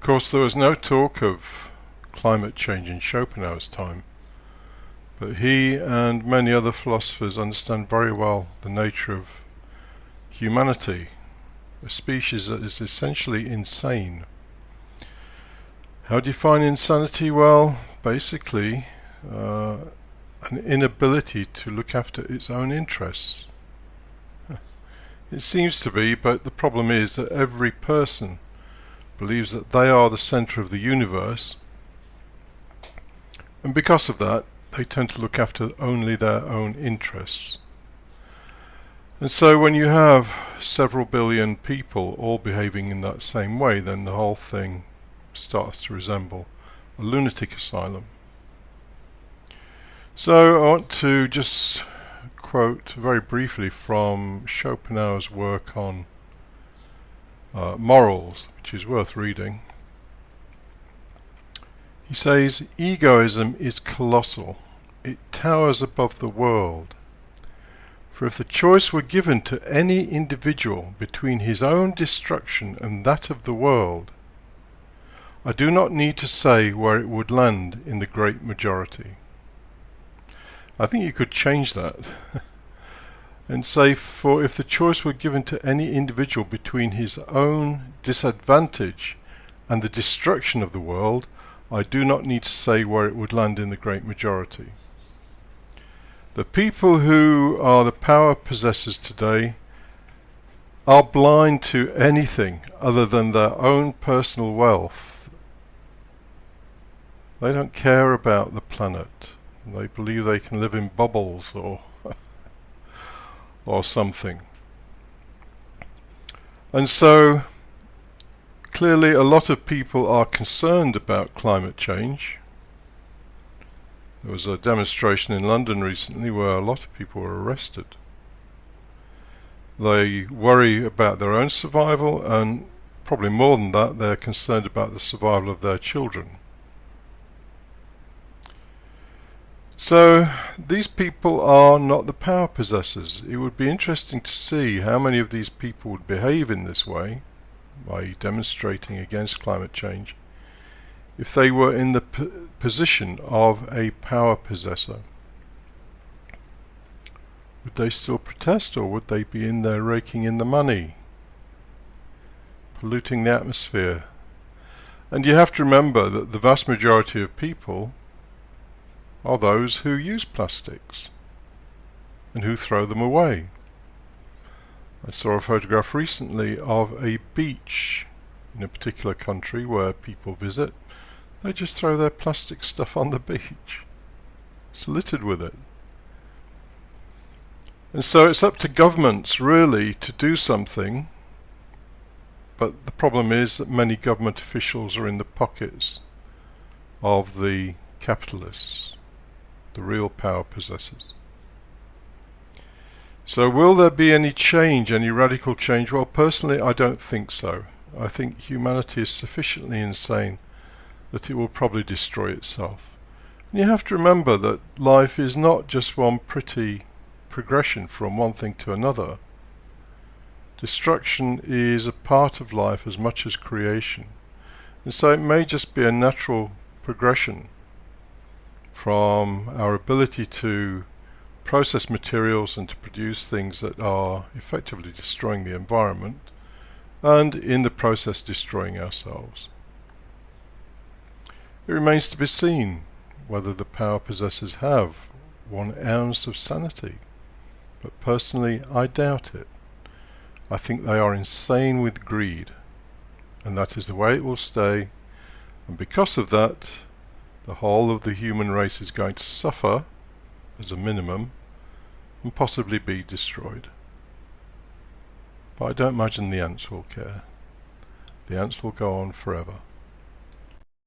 Of course, there was no talk of climate change in Schopenhauer's time, but he and many other philosophers understand very well the nature of humanity, a species that is essentially insane. How do you define insanity? Well, basically, an inability to look after its own interests. It seems to be, but the problem is that every person believes that they are the center of the universe, and because of that, they tend to look after only their own interests. And so when you have several billion people all behaving in that same way, then the whole thing starts to resemble a lunatic asylum. So I want to just quote very briefly from Schopenhauer's work on morals, which is worth reading. He says, "Egoism is colossal. It towers above the world. For if the choice were given to any individual between his own destruction and that of the world, I do not need to say where it would land in the great majority." I think you could change that and say, for if the choice were given to any individual between his own disadvantage and the destruction of the world, I do not need to say where it would land in the great majority. The people who are the power possessors today are blind to anything other than their own personal wealth. They don't care about the planet. They believe they can live in bubbles or something. And so clearly a lot of people are concerned about climate change. There was a demonstration in London recently where a lot of people were arrested. They worry about their own survival, and probably more than that, they're concerned about the survival of their children. So these people are not the power possessors. It would be interesting to see how many of these people would behave in this way, by demonstrating against climate change, if they were in the position of a power possessor. Would they still protest, or would they be in there raking in the money, polluting the atmosphere? And you have to remember that the vast majority of people are those who use plastics and who throw them away. I saw a photograph recently of a beach in a particular country where people visit. They just throw their plastic stuff on the beach. It's littered with it. And so it's up to governments really to do something, but the problem is that many government officials are in the pockets of the capitalists, the real power possessors. So will there be any change, any radical change? Well, personally, I don't think so. I think humanity is sufficiently insane that it will probably destroy itself. And you have to remember that life is not just one pretty progression from one thing to another. Destruction is a part of life as much as creation. And so it may just be a natural progression from our ability to process materials and to produce things that are effectively destroying the environment, and in the process destroying ourselves. It remains to be seen whether the power possessors have 1 ounce of sanity, but personally I doubt it. I think they are insane with greed, and that is the way it will stay, and because of that the whole of the human race is going to suffer as a minimum and possibly be destroyed. But I don't imagine the ants will care. The ants will go on forever.